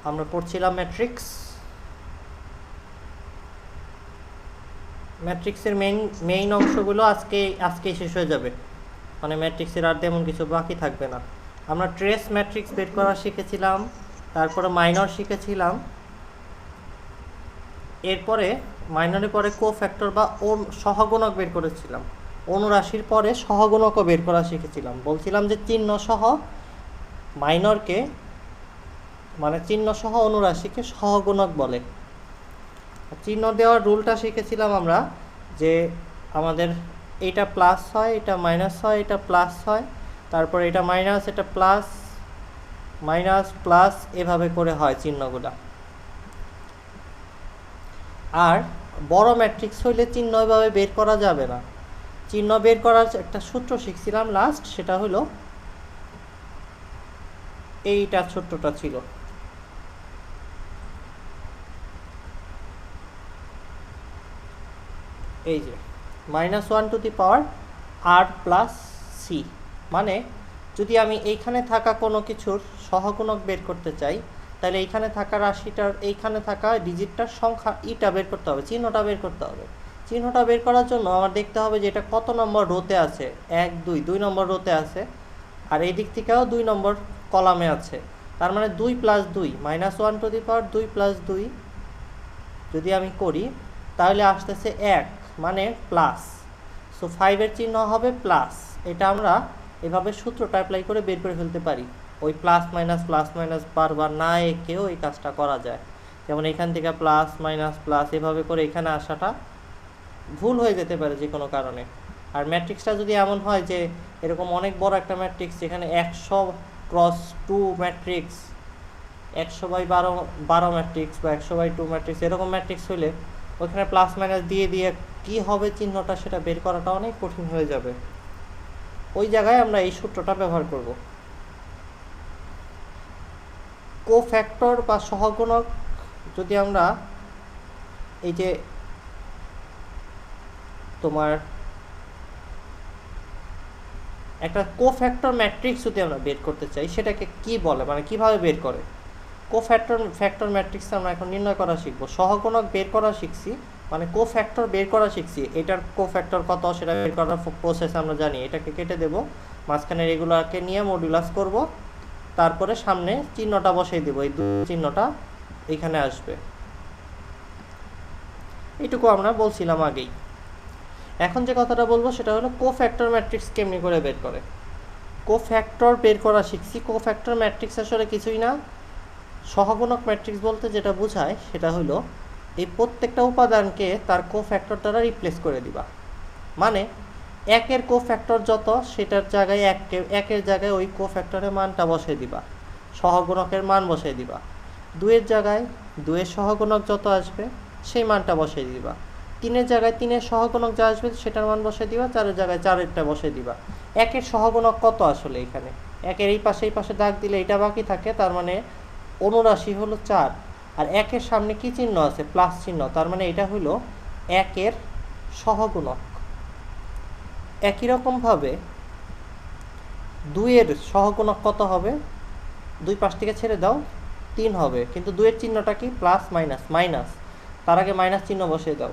আমরা পড়ছিলাম ম্যাট্রিক্সের মেইন অংশগুলো আজকেই শেষ হয়ে যাবে, মানে ম্যাট্রিক্সের আর তেমন কিছু বাকি থাকবে না। আমরা ট্রেস ম্যাট্রিক্স বের করা শিখেছিলাম, তারপরে মাইনর শিখেছিলাম, এরপরে মাইনরের পরে কোফ্যাক্টর বা সহগুণক বের করেছিলাম, অনুরাশির পরে সহগুণকও বের করা শিখেছিলাম। বলছিলাম যে চিহ্ন সহ মাইনরকে, মানে চিহ্ন সহ অনুরাশিকে সহগুণক বলে। চিহ্ন দেওয়ার রুলটা শিখেছিলাম আমরা, যে আমাদের এইটা প্লাস হয়, এটা মাইনাস হয়, এটা প্লাস হয়, তারপর এটা মাইনাস, এটা প্লাস, মাইনাস প্লাস, এভাবে করে হয় চিহ্নগুলা। আর বড় ম্যাট্রিক্স হইলে চিহ্ন এভাবে বের করা যাবে না। চিহ্ন বের করার একটা সূত্র শিখছিলাম লাস্ট, সেটা হলো এইটা ছোট্টটা ছিল, এই যে -1r+c। মানে যদি আমি এইখানে থাকা কোনো কিছুর সহগুণক বের করতে চাই, তাহলে এইখানে থাকা রাশিটার, এইখানে থাকা ডিজিটটার সংখ্যা ইটা বের করতে হবে, চিহ্নটা বের করতে হবে। চিহ্নটা বের করার জন্য আমার দেখতে হবে যে এটা কত নম্বর রোতে আছে। 1 2 নম্বর রোতে আছে, আর এই দিক থেকেও 2 নম্বর কলামে আছে। তার মানে 2 + 2 -1/2 + 2 যদি আমি করি, তাহলে আসতেছে 1, মানে প্লাস। সো 5-এর চিহ্ন হবে প্লাস। এটা আমরা এভাবে সূত্রটা অ্যাপ্লাই করে বের করে ফেলতে পারি। ওই প্লাস মাইনাস বারবার না এঁকেও এই কাজটা করা যায়। যেমন এখান থেকে প্লাস মাইনাস প্লাস এভাবে করে এখানে আসাটা ভুল হয়ে যেতে পারে যে কোনো কারণে। আর ম্যাট্রিক্সটা যদি এমন হয় যে এরকম অনেক বড় একটা ম্যাট্রিক্স, যেখানে 100x2 ম্যাট্রিক্স, 100/12 ম্যাট্রিক্স বা 100/2 ম্যাট্রিক্স, এরকম ম্যাট্রিক্স হলে ওইখানে প্লাস মাইনাস দিয়ে কি হবে চিহ্নটা, সেটা বের করাটা অনেক কঠিন হয়ে যাবে। ওই জায়গায় আমরা এই সূত্রটা ব্যবহার করব। কোফ্যাক্টর বা সহগুণক, যদি আমরা এই যে তোমার একটা কোফ্যাক্টর ম্যাট্রিক্স যদি আমরা বের করতে চাই, সেটাকে কি বলে, মানে কিভাবে বের করে। ফ্যাক্টর ম্যাট্রিক্স আমরা এখন নির্ণয় করা শিখবো। সহগুণক বের করা শিখছি, মানে কোফ্যাক্টর বের করা শিখছি। এটার কোফ্যাক্টর কত সেটা বের করার প্রসেস আমরা জানি। এটাকে কেটে দেব, মাঝখানে এগুলোকে নিয়ে মডুলাস করব, তারপরে সামনে চিহ্নটা বসিয়ে দেব, এই চিহ্নটা এখানে আসবে। এইটুকু আমরা বলছিলাম আগেই। এখন যে কথাটা বলবো সেটা হলো কোফ্যাক্টর ম্যাট্রিক্স কেমনি করে বের করে। কোফ্যাক্টর বের করা শিখছি। কোফ্যাক্টর ম্যাট্রিক্স আসলে কিছুই না, সহগুণক ম্যাট্রিক্স বলতে যেটা বোঝায় সেটা হলো এই প্রত্যেকটা উপাদানকে তার কোফ্যাক্টর দ্বারা রিপ্লেস করে দিবা। মানে 1-এর কোফ্যাক্টর যত, সেটার জায়গায় 1-এর জায়গায় ওই কোফ্যাক্টরের মানটা বসিয়ে দিবা, সহগুণকের মান বসিয়ে দিবা। 2-এর জায়গায় 2-এর সহগুণক যত আসবে সেই মানটা বসিয়ে দিবা। 3-এর জায়গায় 3-এর সহগুণক যা আসবে সেটার মান বসিয়ে দিবা। 4-এর জায়গায় 4-এরটা বসিয়ে দিবা। 1-এর সহগুণক কত আসলে, এখানে 1-এর এই পাশে দাগ দিলে এটা বাকি থাকে, তার মানে অনুরাশি হলো 4। আর 1-এর সামনে কি চিহ্ন আছে, প্লাস চিহ্ন, তার মানে এটা হলো 1-এর সহগুণক। একই রকমভাবে 2-এর সহগুণক কত হবে, 2 পাশ থেকে ছেড়ে দাও, 3 হবে। কিন্তু 2-এর চিহ্নটা কি, প্লাস মাইনাস, তার আগে মাইনাস চিহ্ন বসিয়ে দাও,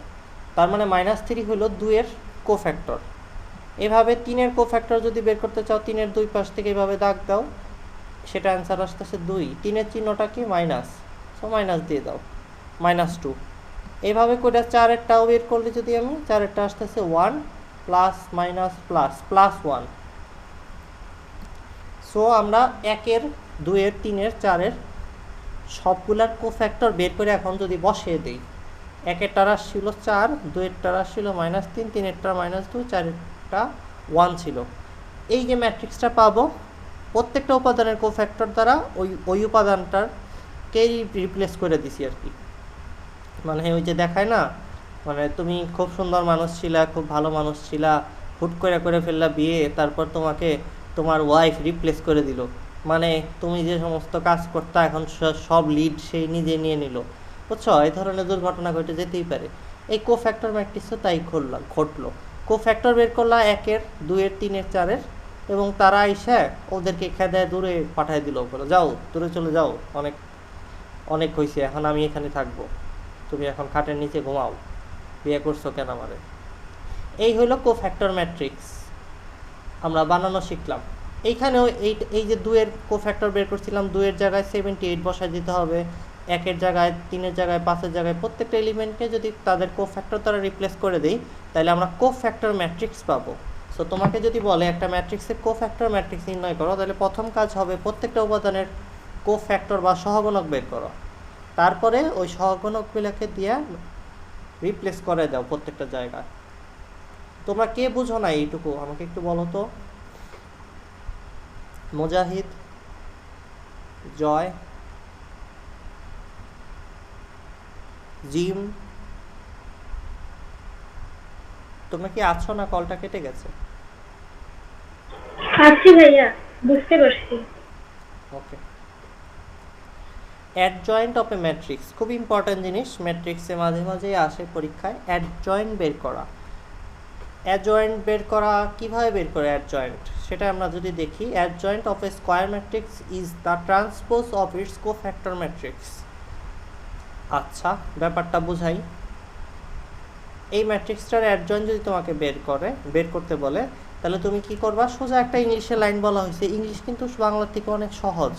তার মানে -3 হলো 2-এর কোফ্যাক্টর। এভাবে 3-এর কোফ্যাক্টর যদি বের করতে চাও, 3-এর 2 পাশ থেকে এভাবে দাগ দাও, সেটা অ্যান্সার আসতেছে 2। 3-এর চিহ্নটা কি, মাইনাস, সো মাইনাস দিয়ে দাও, -2। এইভাবে করে 4-এরটাও বের করলে যদি আমি, 4-এরটা আসতেছে 1 প্লাস মাইনাস প্লাস 1। সো আমরা 1-এর 2-এর 3-এর 4-এর সবগুলার কোফ্যাক্টর বের করে এখন যদি বসিয়ে দিই, 1-এরটা ছিল 4, 2-এরটা ছিল -3, 3-এরটা -2, 4-এরটা 1 ছিল। এই যে ম্যাট্রিক্সটা পাবো, প্রত্যেকটা উপাদানের কোফ্যাক্টর দ্বারা ওই উপাদানটাকেই রিপ্লেস করে দিছি আর কি। মানে ওই যে দেখায় না, মানে তুমি খুব সুন্দর মানুষ ছিলা, খুব ভালো মানুষ ছিলা, হুট করে ফেললা বিয়ে, তারপর তোমাকে তোমার ওয়াইফ রিপ্লেস করে দিল। মানে তুমি যে সমস্ত কাজ করতা, এখন সব লিড সেই নিজে নিয়ে নিল, বুঝছো? এই ধরনের দুর্ঘটনা ঘটে যেতেই পারে। এই কোফ্যাক্টর ম্যাট্রিক্সও তাই ঘটলো। কোফ্যাক্টর বের করলা 1-এর, 2-এর, 3-এর, 4-এর, এবং তারা এসে ওদেরকে খেদায় দূরে পাঠিয়ে দিল, বলে যাও, দূরে চলে যাও, অনেক অনেক হয়েছে, এখন আমি এখানে থাকবো, তুমি এখন খাটের নিচে ঘুমাও, বিয়ে করছো কেন আমারে। এই হলো কোফ্যাক্টর ম্যাট্রিক্স আমরা বানানো শিখলাম। এইখানেও এই যে 2-এর কোফ্যাক্টর বের করছিলাম, 2-এর জায়গায় 78 বসায় দিতে হবে, 1-এর জায়গায়, 3-এর জায়গায়, 5-এর জায়গায়, প্রত্যেকটা এলিমেন্টকে যদি তাদের কোফ্যাক্টর দ্বারা রিপ্লেস করে দিই তাহলে আমরা কোফ্যাক্টর ম্যাট্রিক্স পাবো। সো তোমাকে যদি বলে একটা ম্যাট্রিক্সের কোফ্যাক্টর ম্যাট্রিক্স নির্ণয় করো, তাহলে প্রথম কাজ হবে প্রত্যেকটা উপাদানের কোফ্যাক্টর বা সহগুণক বের করো, তারপরে ওই সহগুণকগুলোকে দিয়ে রিপ্লেস করে দাও প্রত্যেকটা জায়গায়। তোমরা কে বুঝো না এইটুকু আমাকে একটু বলো তো। মুজাহিদ, জয়, জিম, তোমরা কি আছো না কলটা কেটে গেছে? আচ্ছা ভাইয়া, বুঝতে পারছি। ওকে। অ্যাডজয়েন্ট অফ এ ম্যাট্রিক্স খুব ইম্পর্ট্যান্ট জিনিস, ম্যাট্রিক্সে মাঝে মাঝেই আসে পরীক্ষায়। অ্যাডজয়েন্ট বের করা, অ্যাডজয়েন্ট বের করা কিভাবে বের করে অ্যাডজয়েন্ট সেটা আমরা যদি দেখি। Adjoint of A square matrix is the transpose of its cofactor matrix. আচ্ছা, ব্যাপারটা বুঝাই। এই ম্যাট্রিক্সটার অ্যাডজয়েন্ট যদি তোমাকে বের করতে বলে, তাহলে তুমি কি করবা? সোজা একটা ইংলিশে লাইন বলা হয়েছে, ইংলিশ কিন্তু বাংলার থেকে অনেক সহজ।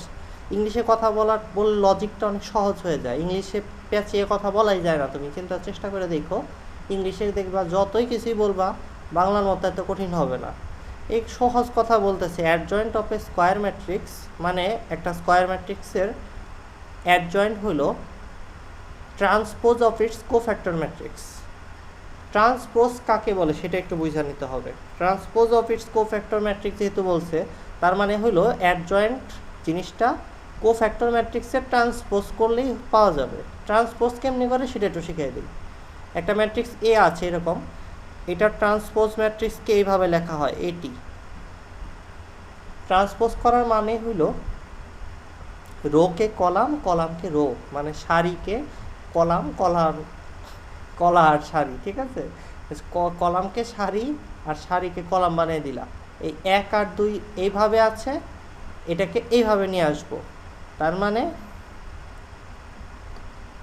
ইংলিশে কথা বলার লজিকটা অনেক সহজ হয়ে যায়, ইংলিশে পেঁচিয়ে কথা বলাই যায় না। তুমি কিন্তু চেষ্টা করে দেখো, ইংলিশে দেখবা যতই কিছুই বলবা বাংলার মতো এত কঠিন হবে না। এই সহজ কথা বলতেছে, adjoint of A square matrix মানে একটা স্কোয়ার ম্যাট্রিক্সের অ্যাডজয়েন্ট হলো transpose of its cofactor matrix. Transpose কাকে বলে সেটা একটু বুঝে নিতে হবে। Transpose of its cofactor matrix যেহেতু বলছে, তার মানে হলো অ্যাডজয়েন্ট জিনিসটা কোফ্যাক্টর ম্যাট্রিক্সের ট্রান্সপোজ করলেই পাওয়া যাবে। ট্রান্সপোজ কেমনি করে সেটা একটু শিখিয়ে দিই। একটা ম্যাট্রিক্স এ আছে এরকম, এটার ট্রান্সপোজ ম্যাট্রিক্সকে এইভাবে লেখা হয় এটি। ট্রান্সপোজ করার মানে হইল রোকে কলাম, কলামকে রো, মানে সারিকে কলাম, কলা আর সারি, ঠিক আছে? কলামকে সারি আর সারিকে কলাম বানিয়ে দিলাম। এই 1 আর 2 এইভাবে আছে, এটাকে এইভাবে নিয়ে আসব। তার মানে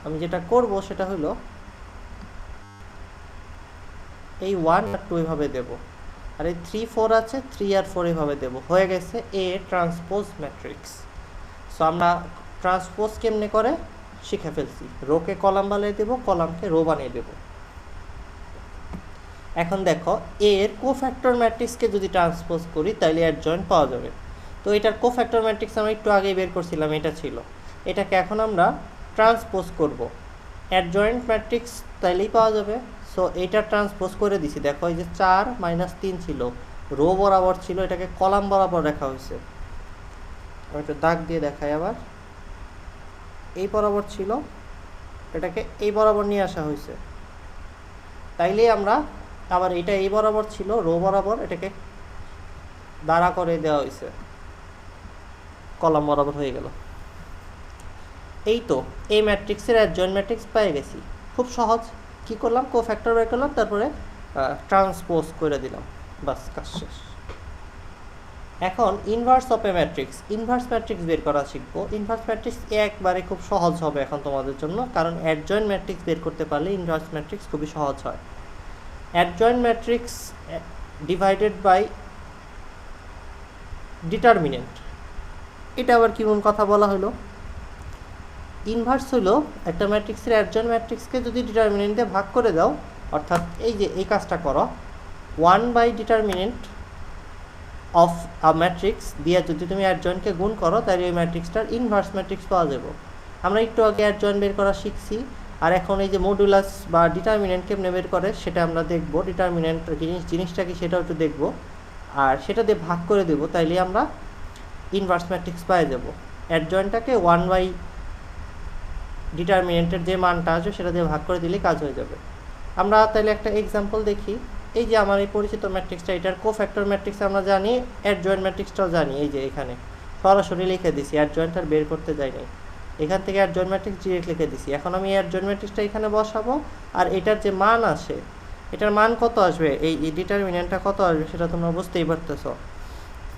আমি যেটা করব সেটা হলো এই 1 আর 2 এইভাবে দেব, আর এই 3 4 আছে, 3 আর 4 এইভাবে দেব। হয়ে গেছে এ ট্রান্সপোজ ম্যাট্রিক্স। সো আমরা ট্রান্সপোজ কেমনে করে শিখে ফেলছি, রোকে কলাম বানিয়ে দেব, কলামকে রো বানিয়ে দেব। এখন দেখো এর কোফ্যাক্টর ম্যাট্রিক্সকে যদি ট্রান্সপোজ করি তাহলে অ্যাডজয়েন্ট পাওয়া যাবে। তো এটার কোফ্যাক্টর ম্যাট্রিক্স আমরা একটু আগেই বের করছিলাম, এটা ছিল। এটাকে এখন আমরা ট্রান্সপোজ করব অ্যাডজয়েন্ট ম্যাট্রিক্স, তাইলেই পাওয়া যাবে। সো এইটা ট্রান্সপোজ করে দিছি। দেখো এই যে 4 - 3 ছিল, রো বরাবর ছিল, এটাকে কলাম বরাবর রাখা হয়েছে। আমি একটু দাগ দিয়ে দেখাই আবার। এই বরাবর ছিল, এটাকে এই বরাবর নিয়ে আসা হয়েছে। তাইলে আমরা আবার এটা এই বরাবর ছিল, রো বরাবর, এটাকে দাঁড়া করে দেওয়া হয়েছে, কলাম বরাবর হয়ে গেল। এই তো এই ম্যাট্রিক্সের অ্যাডজয়েন্ট ম্যাট্রিক্স পেয়ে গেছি। খুব সহজ। কি করলাম? কোফ্যাক্টর বের করলাম, তারপরে ট্রান্সপোজ করে দিলাম, বাস কাজ শেষ। এখন inverse of A matrix, inverse matrix বের করা শিখবো। ইনভার্স ম্যাট্রিক্স একবারে খুব সহজ হবে এখন তোমাদের জন্য, কারণ অ্যাডজয়েন্ট ম্যাট্রিক্স বের করতে পারলে ইনভার্স ম্যাট্রিক্স খুবই সহজ হয়। Adjoint matrix divided by determinant, এটা আবার কেমন কথা বলা হলো? ইনভার্স হলো একটা ম্যাট্রিক্সের অ্যাডজয়েন্ট ম্যাট্রিক্সকে যদি ডিটারমিনেন্ট দিয়ে ভাগ করে দাও, অর্থাৎ এই যে এই কাজটা করো, 1/ডিটারমিনেন্ট অফ আ ম্যাট্রিক্স দিয়ে যদি তুমি অ্যাডজয়েন্টকে গুণ করো, তাহলে ওই ম্যাট্রিক্সটার ইনভার্স ম্যাট্রিক্স পাওয়া যাবে। আমরা একটু আগে অ্যাডজয়েন্ট বের করা শিখছি, আর এখন এই যে মডুলাস বা ডিটারমিনেন্ট কেমনে বের করে সেটা আমরা দেখবো। ডিটারমিনেন্ট জিনিসটা কি সেটাও একটু দেখবো, আর সেটা দিয়ে ভাগ করে দেবো, তাইলে আমরা ইনভার্স ম্যাট্রিক্স পেয়ে যাব। অ্যাডজয়েন্টটাকে 1/ডিটারমিনেন্টের যে মানটা আসবে সেটা দিয়ে ভাগ করে দিলে কাজ হয়ে যাবে। আমরা তাহলে একটা এক্সাম্পল দেখি। এই যে আমার এই পরিচিত ম্যাট্রিক্সটা, এটার কোফ্যাক্টর ম্যাট্রিক্স আমরা জানি, অ্যাডজয়েন্ট ম্যাট্রিক্সটাও জানি। এই যে এখানে সরাসরি লিখে দিছি, অ্যাডজয়েন্ট আর বের করতে যাই নাই, এখান থেকে অ্যাডজয়েন্ট ম্যাট্রিক্স ডিরেক্ট লিখে দিছি। এখন আমি অ্যাডজয়েন্ট ম্যাট্রিক্সটা এখানে বসাবো, আর এটার যে মান আসে, এটার মান কত আসবে, এই ডিটারমিনেন্টটা কত আসবে সেটা তোমরা বুঝতেই পারতেছো।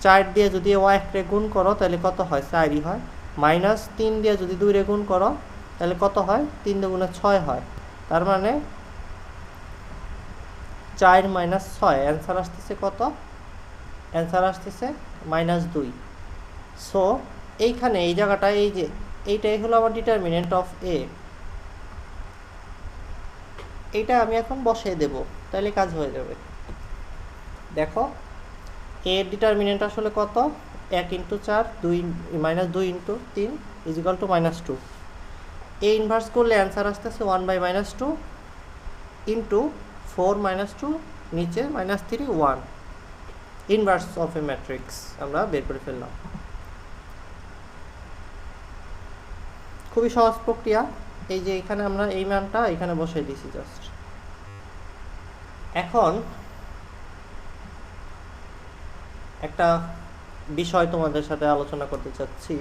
4 দিয়ে যদি 1 রে গুণ করো তাহলে কত হয়? 4ই হয়। -3 দিয়ে যদি 2 রে গুণ করো তাহলে কত হয়? 3 দুগুণে 6 হয়। তার মানে 4 মাইনাস 6, অ্যান্সার আসতেছে কত? অ্যান্সার আসতেছে -2। সো এইখানে এই জায়গাটা, এই যে এইটাই হলো আমার ডিটারমিনেন্ট অফ এ, এইটা আমি এখন বসিয়ে দেব, তাহলে কাজ হয়ে যাবে। দেখো এ এর ডিটারমিনেন্ট আসলে কত? 1 into 4 -2 into 3 is equal two -2। A inverse করলে অ্যান্সার আসতেছে 1/-2 ইন্টু 4 -2 নিচে -3 1। ইনভার্স অফ এ ম্যাট্রিক্স আমরা বের করে ফেললাম। খুবই সহজ প্রক্রিয়া। এই যে এখানে আমরা এই মানটা এখানে বসাই দিয়েছি জাস্ট। এখন একটা বিষয় তোমাদের সাথে আলোচনা করতে চাচ্ছি।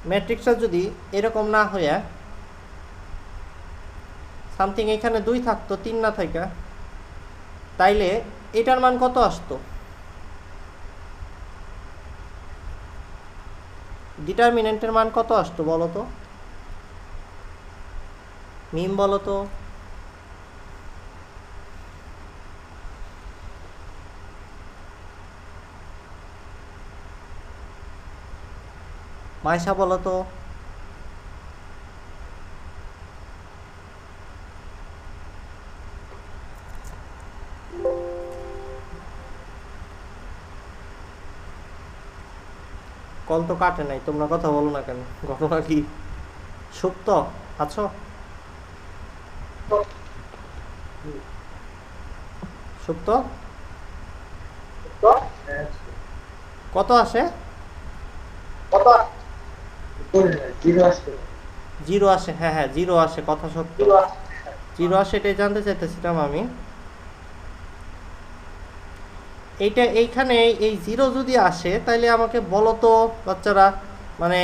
ম্যাট্রিক্সটা যদি এরকম না হইয়া সামথিং এখানে 2 থাকতো, 3 না থাকা, তাইলে এটার মান কত আসতো? ডিটারমিনেন্টের মান কত আসতো বলো তো? মিম বলো তো। মাইশা বলো তো। কল তো কাটে নাই, তোমরা কথা বলো না কেন? ঘটনা কি? সুপ্ত আছো? সুপ্ত কত আসে? 0 আসে। হ্যাঁ হ্যাঁ 0 আসে, কথা সত্য। 0 আসে, এটাই জানতে চাইতেছিলাম আমি। এইটা এইখানে এই 0 যদি আসে তাহলে আমাকে বলো তো বাচ্চারা, মানে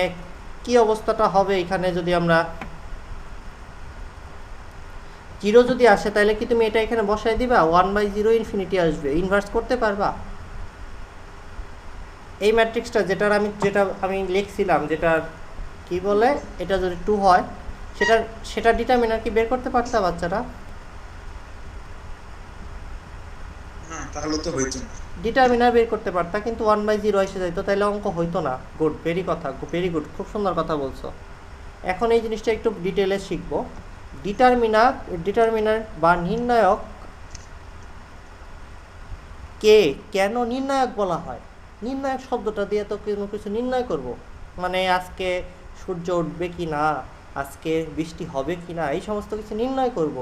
কি অবস্থাটা হবে এখানে যদি আমরা 0 যদি আসে, তাহলে কি তুমি এটা এখানে বসাই দিবা? 1/0 ইনফিনিটি আসবে, ইনভার্স করতে পারবা? এই ম্যাট্রিক্সটা যেটা আমি লিখছিলাম, যেটার কি বলে, এটা যদি 2 হয়, সেটা ডিটারমিনার কি বের করতে পারতা বাচ্চারা? না, তাহলে তো হইতো না। ডিটারমিনার বের করতে পারতা, কিন্তু 1/0 এসে যাইতো, তাহলে অঙ্ক হইতো না। গুড, ভেরি গুড, খুব সুন্দর কথা বলছো। এখন এই জিনিসটা একটু ডিটেলে শিখবো। ডিটারমিনার বা নির্ণায়ক কে কেন নির্ণায়ক বলা হয়? নির্ণায়ক শব্দটা দিয়ে তো কোনো কিছু নির্ণয় করব, মানে আজকে সূর্য উঠবে কি না, আজকে বৃষ্টি হবে কি না, এই সমস্ত কিছু নির্ণয় করব।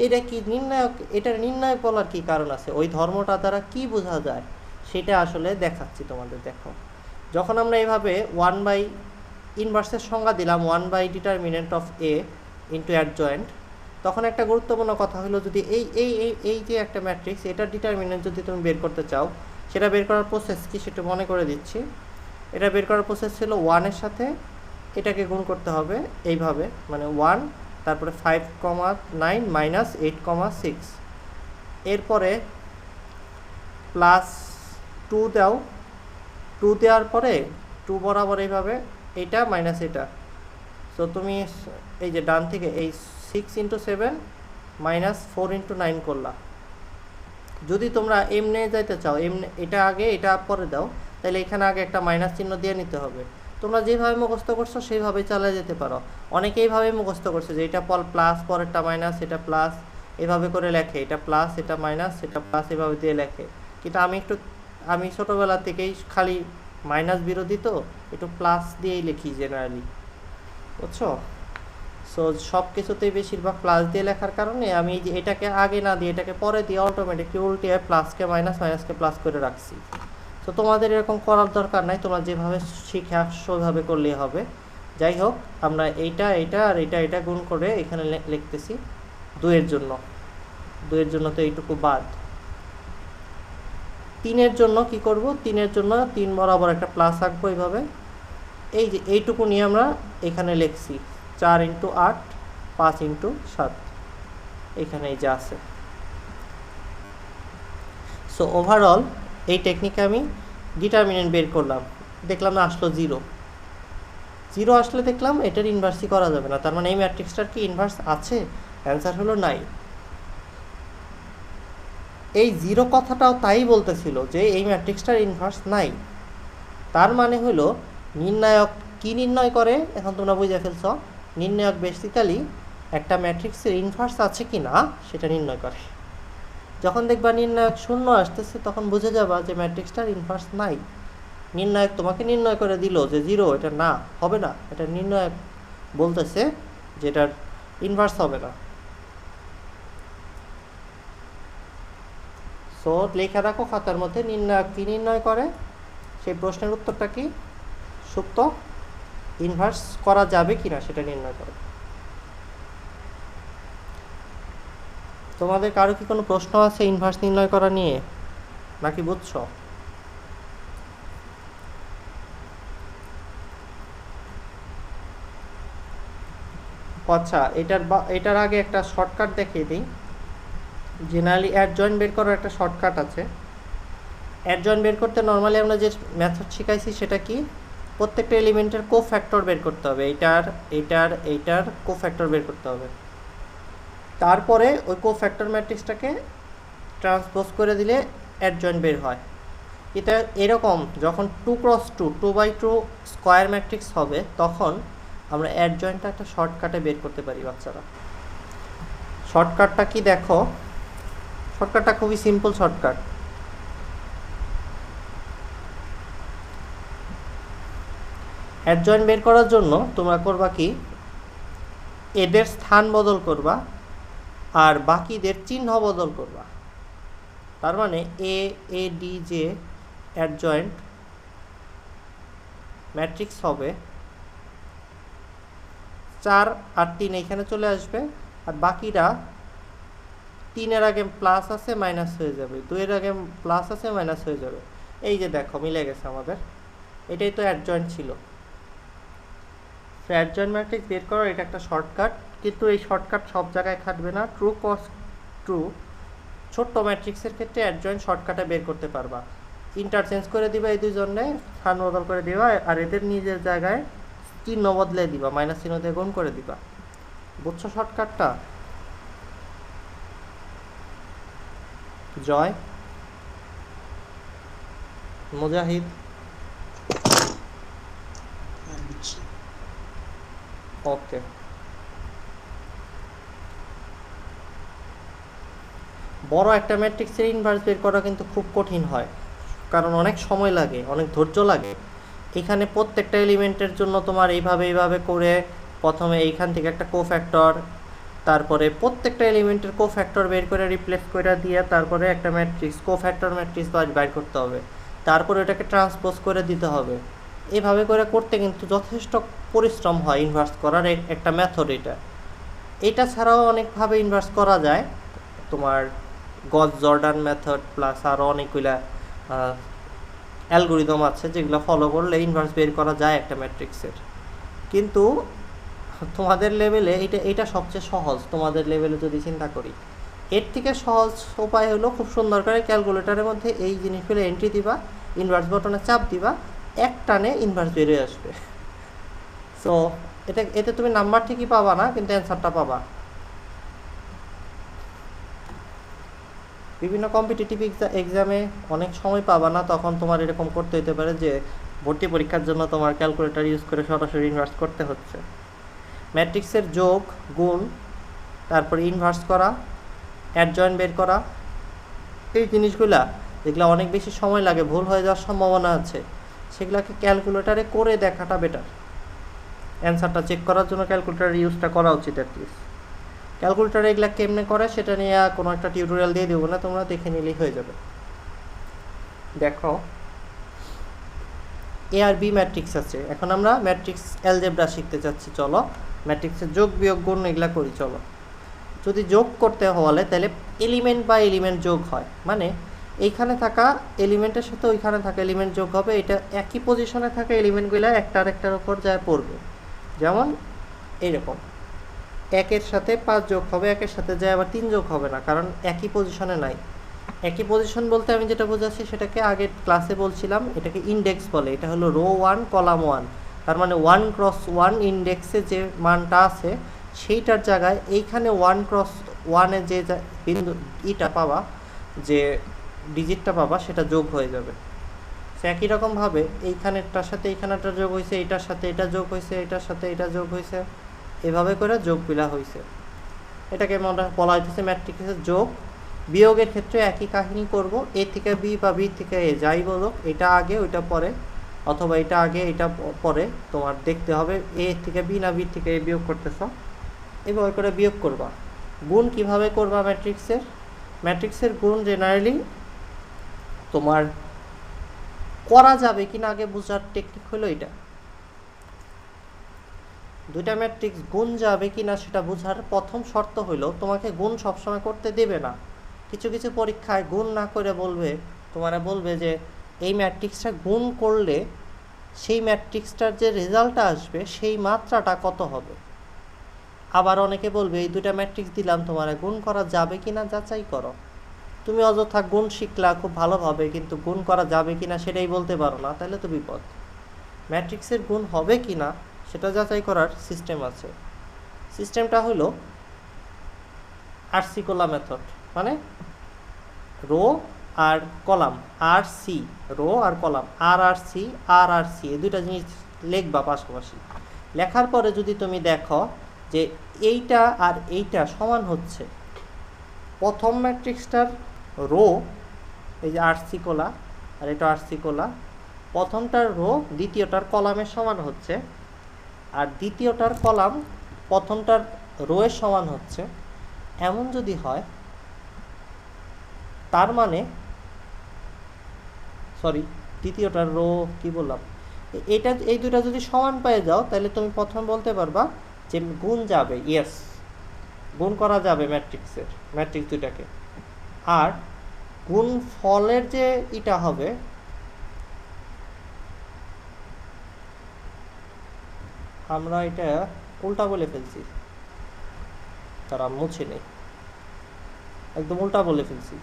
এটা কি নির্ণায়ক? এটা নির্ণায়ক বলার কি কারণ আছে? ওই ধর্মটা দ্বারা কি বোঝা যায় সেটা আসলে দেখাচ্ছি তোমাদের। দেখো, যখন আমরা এইভাবে 1 ইনভার্সের সংজ্ঞা দিলাম, 1 determinant of A into adjoint, তখন একটা গুরুত্বপূর্ণ কথা হলো, যদি এই এই এই এই যে একটা ম্যাট্রিক্স, এটার ডিটারমিনেন্ট যদি তুমি বের করতে চাও, সেটা বের করার প্রসেস কি সেটা মনে করে দিচ্ছি। এটা বের করার প্রসেস ছিল 1-এর সাথে এটাকে গুণ করতে হবে এইভাবে, মানে 1, তারপরে 5,9 মাইনাস 8,6, এরপরে +2 দাও। 2 দেওয়ার পরে 2 বরাবর এইভাবে এইটা মাইনাস এটা। সো তুমি এই যে ডান থেকে এই 6 ইন্টু 7 মাইনাস 4 ইন্টু 9 করলা। যদি তোমরা এমনি যাইতে চাও, এমনি এটা আগে এটা পরে দাও, তাহলে এখানে আগে একটা মাইনাস চিহ্ন দিয়ে নিতে হবে। তোমরা যেভাবে মুখস্থ করছো সেইভাবেই চালিয়ে যেতে পারো। অনেকে এইভাবে মুখস্থ করছে যে এটা প্লাস, পরেরটা মাইনাস, এটা প্লাস, এভাবে করে লেখে, এটা প্লাস, এটা মাইনাস, এটা প্লাস, এভাবে দিয়ে লেখে। কিন্তু আমি ছোটোবেলা থেকেই খালি মাইনাস বিরোধী, তো একটু প্লাস দিয়েই লিখি জেনারেলি, বুঝছো? সো সব কিছুতেই বেশিরভাগ প্লাস দিয়ে লেখার কারণে আমি যে এটাকে আগে না দিয়ে এটাকে পরে দিয়ে অটোমেটিকলি উল্টে প্লাসকে মাইনাস, মাইনাসকে প্লাস করে রাখছি। তো তোমাদের এরকম করার দরকার নাই, তোমরা যেভাবে শিখে আসছো ওইভাবে করলেই হবে। যাই হোক, আমরা এইটা আর এটা গুণ করে এখানে লিখতেছি 2-এর জন্য। 2-এর জন্য তো এইটুকু বাদ। 3-এর জন্য কি করব? 3-এর জন্য 3 বরাবর একটা প্লাস আঁকবো এইভাবে। এই যে এইটুকু নিয়ে আমরা এখানে লিখছি 4 ইন্টু 8, 5 ইন্টু 7, এখানে এই যে আছে। সো ওভারঅল এই টেকনিকে আমি ডিটারমিনেন্ট বের করলাম, দেখলাম না আসলো 0। জিরো আসলে দেখলাম এটার ইনভার্সই করা যাবে না, তার মানে এই ম্যাট্রিক্সটার কি ইনভার্স আছে? অ্যান্সার হলো নাই। এই জিরো কথাটাও তাই বলতেছিল যে এই ম্যাট্রিক্সটার ইনভার্স নাই। তার মানে হলো নির্ণায়ক কি নির্ণয় করে, এখন তোমরা বুঝে ফেলছ। নির্ণায়ক বেসিক্যালি একটা ম্যাট্রিক্সের ইনভার্স আছে কি না সেটা নির্ণয় করে। যখন দেখবা নির্ণায়ক শূন্য আসতেছে তখন বুঝে যাবা যে ম্যাট্রিক্সটার ইনভার্স নাই। নির্ণায়ক তোমাকে নির্ণয় করে দিল যে জিরো, এটা না, হবে না, এটা নির্ণায়ক বলতেছে যে এটার ইনভার্স হবে না। সো লেখা রাখো খাতার মধ্যে, নির্ণায়ক কি নির্ণয় করে, সেই প্রশ্নের উত্তরটা কি, সুপ্ত ইনভার্স করা যাবে কিনা সেটা নির্ণয় করে। তোমাদের কারো কি কোনো প্রশ্ন আছে ইনভার্স নির্ণয় করা নিয়ে, নাকি বুঝছো? আচ্ছা, এটার আগে একটা শর্টকাট দেখিয়ে দিই। জেনারেলি অ্যাডজয়েন্ট বের করার একটা শর্টকাট আছে। অ্যাডজয়েন্ট বের করতে নর্মালি আমরা যে মেথড শিখাইছি সেটা কি, প্রত্যেকটা এলিমেন্টের কোফ্যাক্টর বের করতে হবে, এইটার কোফ্যাক্টর বের করতে হবে। তারপরে ওই কোফ্যাক্টর ম্যাট্রিক্সটাকে ট্রান্সপোজ করে দিলে অ্যাডজয়েন্ট বের হয়। এটা এরকম যখন 2x2 2x2 স্কোয়ার ম্যাট্রিক্স হবে তখন আমরা অ্যাডজয়েন্টটা একটা শর্টকাটে বের করতে পারি বাচ্চারা। শর্টকাটটা কি দেখো, শর্টকাটটা খুবই সিম্পল শর্টকাট। অ্যাডজয়েন্ট বের করার জন্য তোমরা করবা কি, এদের স্থান বদল করবা আর বাকিদের চিহ্ন বদল করবা। তার মানে এ ডি যে অ্যাডজয়েন্ট ম্যাট্রিক্স হবে 4 আর 3 এখানে চলে আসবে, আর বাকিরা 3-এর আগে প্লাস আছে মাইনাস হয়ে যাবে, 2-এর আগে প্লাস আছে মাইনাস হয়ে যাবে। এই যে দেখো মিলে গেছে আমাদের, এটাই তো অ্যাডজয়েন্ট ছিল। অ্যাডজয়েন্ট ম্যাট্রিক্স বের করার এটা একটা শর্টকাট, কিন্তু এই শর্টকাট সব জায়গায় খাটবে না। ট্রু ছোট্ট ম্যাট্রিক্সের ক্ষেত্রে অ্যাডজয়েন্ট শর্টকাটে বের করতে পারবা। ইন্টারচেঞ্জ করে দিবা এই দুজনে, স্থান বদল করে দিবা, আর এদের নিজের জায়গায় চিহ্ন বদলে দিবা, মাইনাস চিহ্ন দিয়ে গুণ করে দিবা। বুঝছো শর্টকাটটা? জয়, মুজাহিদ, হ্যাঁ বুঝছি। ওকে। বড় একটা ম্যাট্রিক্সের ইনভার্স বের করা কিন্তু খুব কঠিন হয়, কারণ অনেক সময় লাগে, অনেক ধৈর্য লাগে। এখানে প্রত্যেকটা এলিমেন্টের জন্য তোমার এইভাবে করে প্রথমে এইখান থেকে একটা কোফ্যাক্টর, তারপরে প্রত্যেকটা এলিমেন্টের কোফ্যাক্টর বের করে রিপ্লেস করে দিয়ে তারপরে একটা ম্যাট্রিক্স কোফ্যাক্টর ম্যাট্রিক্স বাইর করতে হবে, তারপরে ওটাকে ট্রান্সপোজ করে দিতে হবে। এভাবে করে করতে কিন্তু যথেষ্ট পরিশ্রম হয় ইনভার্স করার একটা মেথড এটা। এটা ছাড়াও অনেকভাবে ইনভার্স করা যায়, তোমার গজ জর্ডান মেথড প্লাস আরও অনেকগুলা অ্যালগোরিদম আছে যেগুলো ফলো করলে ইনভার্স বের করা যায় একটা ম্যাট্রিক্সের। কিন্তু তোমাদের লেভেলে এটা সবচেয়ে সহজ, তোমাদের লেভেলে যদি চিন্তা করি। এর থেকে সহজ উপায় হলো খুব সুন্দর করে ক্যালকুলেটরের মধ্যে এই জিনিসগুলো এন্ট্রি দিবা, ইনভার্স বটনে চাপ দিবা, এক টানে ইনভার্স বেরিয়ে আসবে। সো এতে তুমি নাম্বার ঠিকই পাবা না, কিন্তু অ্যান্সারটা পাবা। বিভিন্ন কম্পিটিটিভ এক্সামে অনেক সময় পাবা না, তখন তোমার এরকম করতে হতে পারে যে ভর্তি পরীক্ষার জন্য তোমার ক্যালকুলেটর ইউজ করে সরাসরি ইনভার্স করতে হচ্ছে। ম্যাট্রিক্সের যোগ, গুণ, তারপরে ইনভার্স করা, অ্যাডজয়েন্ট বের করা, এই জিনিসগুলা যেগুলো অনেক বেশি সময় লাগে, ভুল হয়ে যাওয়ার সম্ভাবনা আছে, সেগুলোকে ক্যালকুলেটারে করে দেখাটা বেটার। অ্যান্সারটা চেক করার জন্য ক্যালকুলেটার ইউজটা করা উচিত অ্যাটলিস্ট। ক্যালকুলেটারে এগুলা কেমনে করে সেটা নিয়ে কোনো একটা টিউটোরিয়াল দিয়ে দেবো না, তোমরা দেখে নিলেই হয়ে যাবে। দেখো এ আর বি ম্যাট্রিক্স আছে, এখন আমরা ম্যাট্রিক্স অ্যালজেব্রা শিখতে চাচ্ছি। চলো ম্যাট্রিক্সের যোগ বিয়োগ গুণ এগুলা করি। চলো, যদি যোগ করতে হলে তাহলে এলিমেন্ট বাই এলিমেন্ট যোগ হয়, মানে এইখানে থাকা এলিমেন্টের সাথে ওইখানে থাকা এলিমেন্ট যোগ হবে। এটা একই পজিশনে থাকা এলিমেন্টগুলো একটা আরেকটার উপর যায় পড়বে। যেমন এইরকম 1-এর সাথে 5 যোগ হবে, 1-এর সাথে যায় আবার 3 যোগ হবে না, কারণ একই পজিশনে নাই। একই পজিশন বলতে আমি যেটা বোঝাচ্ছি সেটাকে আগে ক্লাসে বলছিলাম, এটাকে ইন্ডেক্স বলে। এটা হলো রো 1 কলাম 1, তার মানে 1x1 ইন্ডেক্সে যে মানটা আছে সেইটার জায়গায় এইখানে 1x1-এ যে বিন্দু ইটা পাবা, যে ডিজিটটা পাবা, সেটা যোগ হয়ে যাবে। সে একই রকমভাবে এইখানেরটার সাথে এইখানেরটা যোগ হয়েছে, এটার সাথে এটা যোগ হয়েছে, এটার সাথে এটা যোগ হয়েছে, এভাবে করে যোগ বিলা হয়েছে। এটাকে বলা হইতেছে ম্যাট্রিক্সের যোগ। বিয়োগের ক্ষেত্রে একই কাহিনী করব, এ থেকে বি বা বি থেকে এ, যাই বলো, এটা আগে ওইটা পরে, অথবা এটা আগে এটা পরে, তোমার দেখতে হবে এ থেকে বি না বি থেকে এ বিয়োগ করতেছ, এভাবে করে বিয়োগ করবা। গুণ কিভাবে করবা ম্যাট্রিক্সের? ম্যাট্রিক্সের গুণ জেনারেলি তোমার করা যাবে কিনা আগে বোঝার টেকনিক হলো এটা। দুইটা ম্যাট্রিক্স গুণ যাবে কিনা সেটা বোঝার প্রথম শর্ত হলো তোমাকে গুণ সবসময় করতে দেবে না। কিছু কিছু পরীক্ষায় গুণ না করে বলবে, তোমারা বলবে যে এই ম্যাট্রিক্সটা গুণ করলে সেই ম্যাট্রিক্সটার যে রেজাল্টটা আসবে সেই মাত্রাটা কত হবে। আবার অনেকে বলবে এই দুইটা ম্যাট্রিক্স দিলাম, তোমার গুণ করা যাবে কিনা যাচাই করো। তুমি অযথা গুণ শিখলা খুব ভালোভাবে, কিন্তু গুণ করা যাবে কিনা সেটাই বলতে পারো না, তাহলে তো বিপদ। ম্যাট্রিক্সের গুণ হবে কিনা সেটা যাচাই করার সিস্টেম আছে। সিস্টেমটা হলো আরসি-কোলা মেথড, মানে রো আর কলাম, আর সি, রো আর কলাম, আর আর সি, আর আর সি, এই দুইটা জিনিস লিখবা পাশাপাশি। লেখার পরে যদি তুমি দেখো যে এইটা আর এইটা সমান হচ্ছে, প্রথম ম্যাট্রিক্সটার রো, এই যে আরসি কোলা আর এটা আরসি কোলা, প্রথমটার রো দ্বিতীয়টার কলামের সমান হচ্ছে, আর দ্বিতীয়টার কলাম প্রথমটার রো এর সমান হচ্ছে, এমন যদি হয়, তার মানে দ্বিতীয়টার রো কি বললাম, এটা এই দুটা যদি সমান পেয়ে যাও, তাহলে তুমি প্রথম বলতে পারবা যে গুণ যাবে, ইয়েস, গুণ করা যাবে ম্যাট্রিক্স দুটাকে। আর গুণ ফলের যে এটা হবে, আমরা এটা উল্টা বলে ফেলছি, তারা মুছে নেই, একদম উল্টা বলে ফেলছি।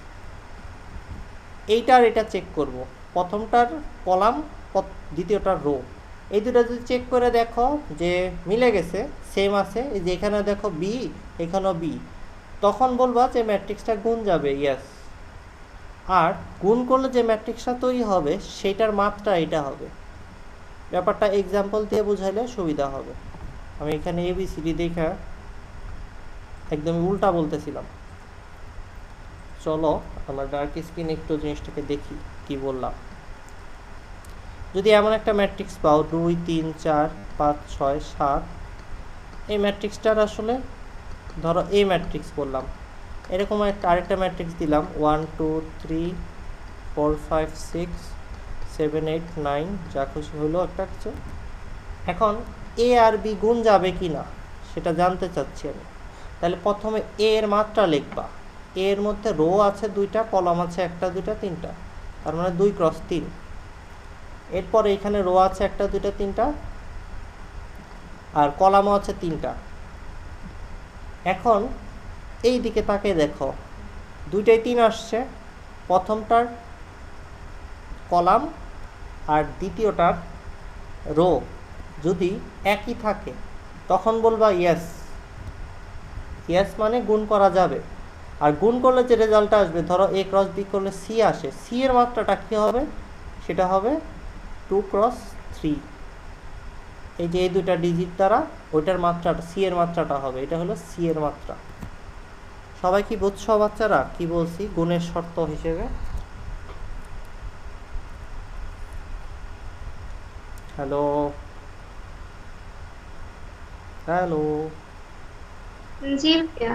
এইটা আর এটা চেক করব, প্রথমটার কলাম দ্বিতীয়টার রো, এই দুটো যদি চেক করে দেখো যে মিলে গেছে, সেম আছে, এই যে এখানে দেখো বি, এখানেও বি, তখন বলবা যে ম্যাট্রিক্সটা গুণ যাবে, ইয়েস। আর গুণ করলে যে ম্যাট্রিক্সটা তৈরি হবে সেইটার মাত্রা এটা হবে। ব্যাপারটা এক্সাম্পল দিয়ে বুঝাইলে সুবিধা হবে। আমি এখানে এবিসিডি দেখা একদম উল্টা বলতেছিলাম। চলো আমরা ডার্ক স্ক্রিন একটু জিনিসটাকে দেখি কি বললাম। যদি এমন একটা ম্যাট্রিক্স পাও 2 3 4 5 6 7, এই ম্যাট্রিক্সটার আসলে ধরো এই ম্যাট্রিক্স বললাম, এরকম একটা আরেকটা ম্যাট্রিক্স দিলাম 1 2 3 4 5 6 7 8 9, যা খুশি হলো একটা কিছু। এখন এ আর বি গুণ যাবে কি না সেটা জানতে চাচ্ছি আমি। তাহলে প্রথমে এ এর মাত্রা লিখবা। এ এর মধ্যে রো আছে দুইটা, কলাম আছে একটা দুইটা তিনটা, তার মানে 2 × 3। এরপরে এখানে রো আছে একটা দুইটা তিনটা, আর কলামও আছে তিনটা। এখন এই দিকে তাকে দেখো, দুইটাই 3 আসছে, প্রথমটার কলাম আর দ্বিতীয়টার রো যদি একই থাকে তখন বলবা ইয়েস। ইয়েস মানে গুণ করা যাবে। আর গুণ করলে যে রেজাল্টটা আসবে, ধরো a × b করলে c আসে, c এর মাত্রাটা কী হবে, সেটা হবে 2 × 3। এই যে এই দুইটা ডিজিট দ্বারা ওইটার মাত্রাটা, c এর মাত্রাটা হবে, এটা হলো c এর মাত্রা। সবাই কি বুঝছো বাচ্চারা কি বলছি গুণের শর্ত হিসেবে? হ্যালো হ্যালো, জি ভাইয়া।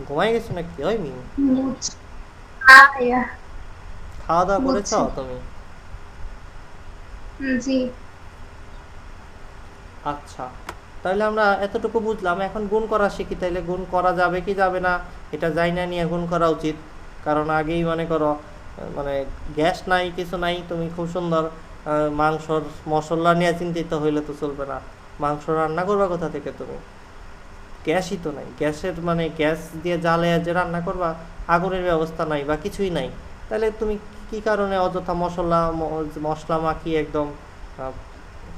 ঘুমাই গেছো নাকি? ওই মি হ্যাঁ ভাইয়া। খাওয়া দাওয়া করেছো তুমি? জি। আচ্ছা, তাহলে আমরা এতটুকু বুঝলাম। এখন গুণ করা শিখি। তাইলে গুণ করা যাবে কি যাবে না এটা যাই না নিয়ে গুণ করা উচিত। কারণ আগেই মনে করো মানে গ্যাস নাই কিছু নাই, তুমি খুব সুন্দর মাংসর মশলা নিয়ে চিন্তিত হইলে তো চলবে না। মাংস রান্না করবা কোথা থেকে তুমি? গ্যাসই তো নাই। গ্যাসের মানে গ্যাস দিয়ে জ্বালে যে রান্না করবা, আগুনের ব্যবস্থা নাই বা কিছুই নাই, তাহলে তুমি কি কারণে অযথা মশলা মাখিয়ে একদম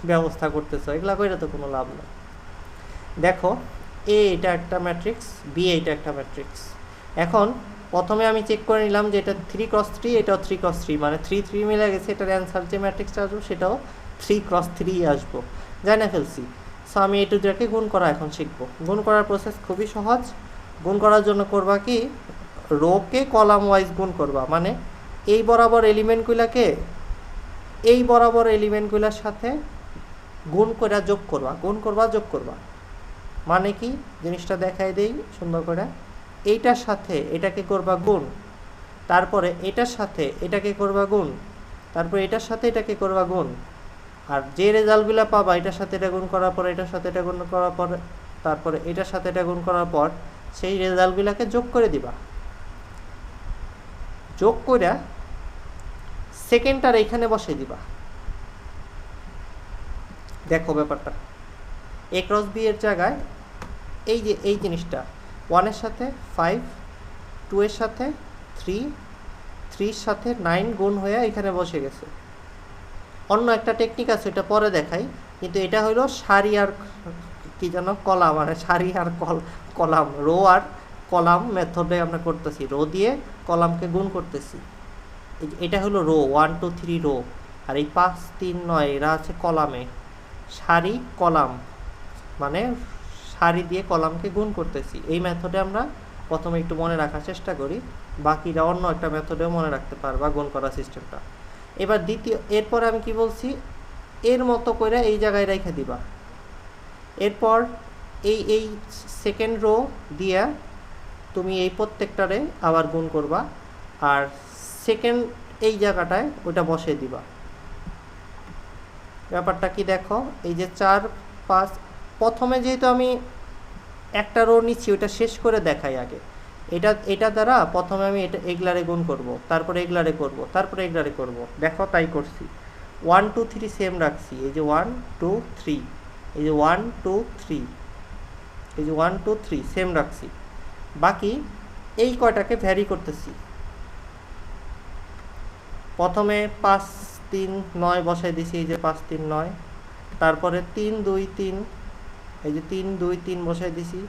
ব্যবস্থা করতেছো, এগুলা কইরা তো কোনো লাভ নেই। দেখো এ এটা একটা ম্যাট্রিক্স, বি এটা একটা ম্যাট্রিক্স। এখন প্রথমে আমি চেক করে নিলাম যে এটা 3x3, এটাও 3x3, মানে 3 মিলে গেছে। এটার অ্যান্সার যে ম্যাট্রিক্সটা আসবো সেটাও 3x3 আসবো, জানা ফেলছি। সো আমি এই দুটাকে গুণ করা এখন শিখবো। গুণ করার প্রসেস খুবই সহজ। গুণ করার জন্য করবা কি, রোকে কলাম ওয়াইজ গুণ করবা, মানে এই বরাবর এলিমেন্টগুলোর সাথে গুণ করে যোগ করবা, গুণ করবা যোগ করবা। মানে কি জিনিসটা দেখাই দেই সুন্দর করে। এইটার সাথে এটাকে করবা গুণ, তারপরে এটার সাথে এটাকে করবা গুণ, তারপরে এটার সাথে এটাকে করবা গুণ। আর যে রেজাল্টগুলো পাবা এটার সাথে এটা গুণ করার পর, এটার সাথে এটা গুণ করার পর, তারপরে এটার সাথে এটা গুণ করার পর সেই রেজাল্টগুলোকে যোগ করে দিবা। যোগ করে সেকেন্ডটার এইখানে বসিয়ে দিবা। দেখো ব্যাপারটা, এ ক্রস বি এর জায়গায় এই যে এই জিনিসটা 1 এর সাথে 5, 2 এর সাথে 3, 3 এর সাথে 9 গুণ হয়ে এখানে বসে গেছে। অন্য একটা টেকনিক আছে, এটা পরে দেখাই। কিন্তু এটা হলো সারি আর কি যেন কলাম, মানে সারি আর কলাম, রো আর কলাম মেথডে আমরা করতেছি। রো দিয়ে কলামকে গুণ করতেছি। এটা হলো রো 1 2 3 রো, আর এই 5 3 9 এরা আছে কলামে। সারি কলাম মানে সারি দিয়ে কলামকে গুণ করতেছি। এই মেথডে আমরা প্রথমে একটু মনে রাখার চেষ্টা করি, বাকিরা অন্য একটা মেথডেও মনে রাখতে পারবা গুণ করা সিস্টেমটা। এবার এরপরে আমি কি বলছি, এর মতো করে এই জায়গায় রেখে দিবা। এরপর এই সেকেন্ড রো দিয়া তুমি এই প্রত্যেকটারে আবার গুণ করবা, আর সেকেন্ড এই জায়গাটায় ওটা বসিয়ে দিবা। ব্যাপারটা কি দেখো, এই যে 4 5, প্রথমে যেহেতু আমি একটা রো নিচ্ছি ওটা শেষ করে দেখাই আগে। এটা দ্বারা প্রথমে আমি এগুলারে গুণ করব, তারপরে এগুলারে করব, তারপরে এগুলারে করব। দেখো তাই করছি। 1 2 3 সেম রাখছি, এই যে 1 2 3, এই যে 1 2 3, এই যে 1 2 3 সেম রাখছি। বাকি এই কয়টাকে ভ্যারি করতেছি। প্রথমে 5 3 9 বসাই দিছি, এই যে 5 3 9, তারপরে 3 2 3, এই যে 3 2 3 বসাই দিছি,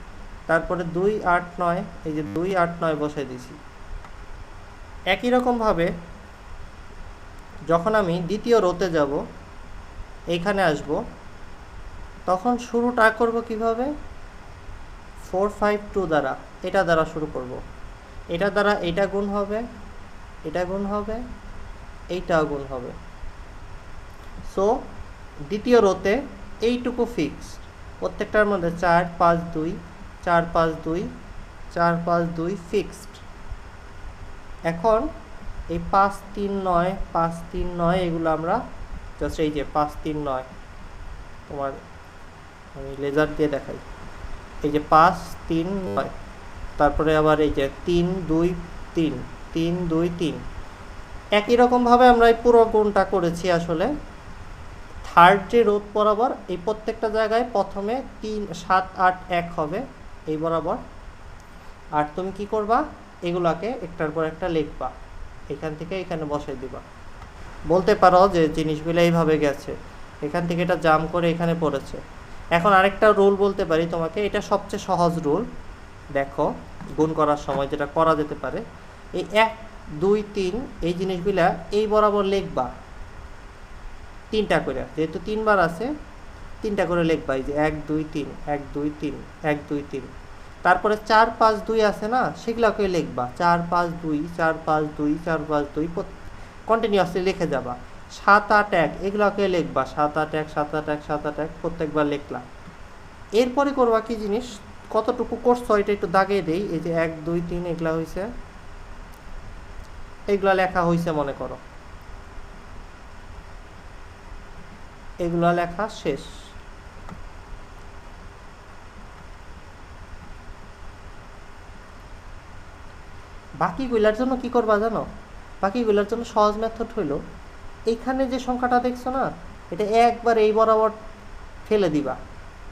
তারপরে 2 8 9, এই যে 2 8 9 বসাই দিছি। একই রকমভাবে যখন আমি দ্বিতীয় রোতে যাব, এইখানে আসব, তখন শুরুটা করব কিভাবে, 4 5 2 দ্বারা, এটা দ্বারা শুরু করব। এটা দ্বারা এটা গুণ হবে, এটা গুণ হবে, এইটাও গুণ হবে। সো দ্বিতীয় রোতে এইটুকু ফিক্সড, প্রত্যেকটার মধ্যে 4 5 2 4 5 2 4 5 2 ফিক্সড। এখন এই 5 3 9 5 3 9 এগুলো আমরা জাস্ট এই যে 5 3 9, তোমার আমি লেজার দিয়ে দেখাই, এই যে 5 3 9, তারপরে আবার এই যে 3 2 3 3 2 3। একই রকমভাবে আমরা এই পুরো গুণটা করেছি। আসলে থার্ড যে রোধ বরাবর এই প্রত্যেকটা জায়গায় প্রথমে 3 7 8 1 হবে এই বরাবর। আর তুমি কি করবা, এগুলাকে একটার পর একটা লিখবা, এখান থেকে এখানে বসাই দিবা। বলতে পারো যে জিনিসগুলো এইভাবে গেছে, এখান থেকে এটা জাম করে এখানে পড়েছে। এখন আরেকটা রুল বলতে পারি তোমাকে, এটা সবচেয়ে সহজ রুল। দেখো গুণ করার সময় যেটা করা যেতে পারে, এই 1 2 3 এই জিনিসগুলা এই বরাবর লিখবা, 3টা করে, যেহেতু 3 বার আছে 3টা করে লিখবা। এই যে 1 2 3 1 2 3 1 2 3, তারপরে 4 5 2 আছে না, সেগুলোকে লিখবা 4 5 2 4 5 2 4 5 2 কন্টিনিউয়াসলি লিখে যাবা। 7 8 1 এগুলোকে লিখবা, 7 8 1 7 8 1 7 8 1 প্রত্যেকবার লিখলাম। এরপরে করবা কি জিনিস, কতটুকু করছো এটা একটু দাগিয়ে দেই। এই যে 1 2 3 এগুলা হয়েছে, এগুলা লেখা হয়েছে মনে করো, এগুলা লেখা শেষ। বাকিগুলার জন্য কি করবা জানো, বাকিগুলার জন্য সহজ মেথড হইলো, এইখানে যে সংখ্যাটা দেখছো না, এটা একবার এই বরাবর ফেলে দিবা।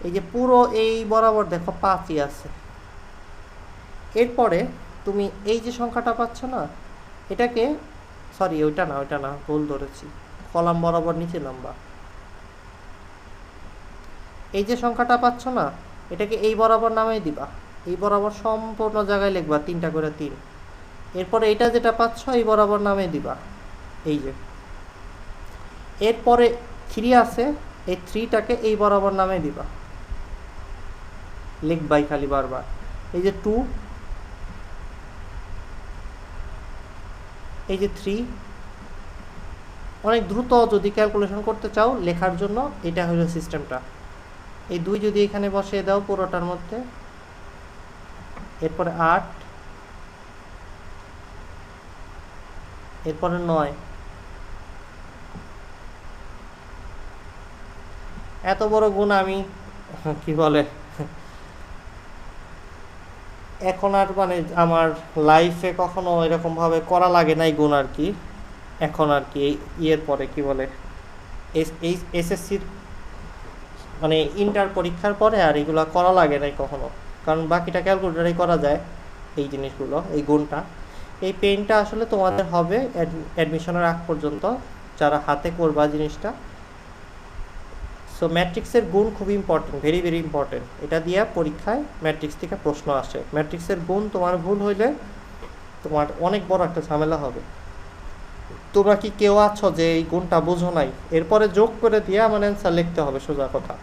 এই যে পুরো এই বরাবর দেখো 5ই আছে। এরপরে তুমি এই যে সংখ্যাটা পাচ্ছ না, এটাকে, সরি ওইটা না ভুল ধরেছি, কলাম বরাবর নিচে নামবা, এই যে সংখ্যাটা পাচ্ছ না, এটাকে এই বরাবর নামেই দিবা, এই বরাবর সম্পূর্ণ জায়গায় লিখবা 3টা করে 3। এরপরে এটা যেটা পাচ্ছ এই বরাবর নামে দিবা, এই যে। এরপরে 3 আছে, এই 3টাকে এই বরাবর নামে দিবা, লিখবাই খালি বারবার। এই যে 2, এই যে 3। অনেক দ্রুত যদি ক্যালকুলেশন করতে চাও লেখার জন্য এটা হলো সিস্টেমটা। এই 2 যদি এখানে বসিয়ে দাও পুরোটার মধ্যে, এরপরে 8, এরপরে 9। এত বড় গুণ আমি কি বলে এখন আর মানে আমার লাইফে কখনো এরকম ভাবে করা লাগে নাই গুণ আর কি। এখন আর কি এই ইয়ের পরে কি বলে এসএসসির মানে ইন্টার পরীক্ষার পরে আর এগুলা করা লাগে নাই কখনো, কারণ বাকিটা ক্যালকুলেটারেই করা যায় এই জিনিসগুলো, এই গুণটা। এই পেনটা আসলে তোমাদের হবে অ্যাডমিশনের আগ পর্যন্ত যারা হাতে করবা জিনিসটা। সো ম্যাট্রিক্সের গুণ খুব ইম্পর্টেন্ট, ভেরি ভেরি ইম্পর্টেন্ট। এটা দিয়ে পরীক্ষায় ম্যাট্রিক্স থেকে প্রশ্ন আসে। ম্যাট্রিক্সের গুণ তোমার ভুল হইলে তোমার অনেক বড় একটা ঝামেলা হবে। তোমরা কি কেউ আছো যে এই গুণটা বুঝো নাই? এরপরে যোগ করে দিয়ে আমার অ্যান্সার লিখতে হবে, সোজা কথা।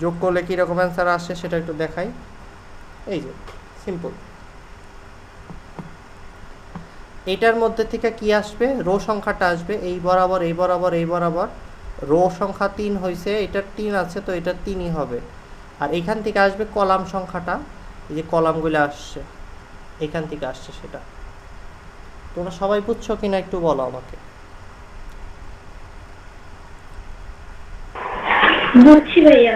যোগ করলে কীরকম অ্যান্সার আসে সেটা একটু দেখাই। এই যে সিম্পল, এইটার মধ্যে থেকে কি আসবে, রো সংখ্যাটা আসবে এই বরাবর এই বরাবর এই বরাবর। রো সংখ্যা 3 হয়েছে, এটার 3 আছে তো এটা 3ই হবে। আর এখান থেকে আসবে কলাম সংখ্যাটা, এই যে কলামগুলো আসছে এখান থেকে আসছে সেটা। তোমরা সবাই বুঝছো কিনা একটু বলো আমাকে। বুঝছি ভাইয়া।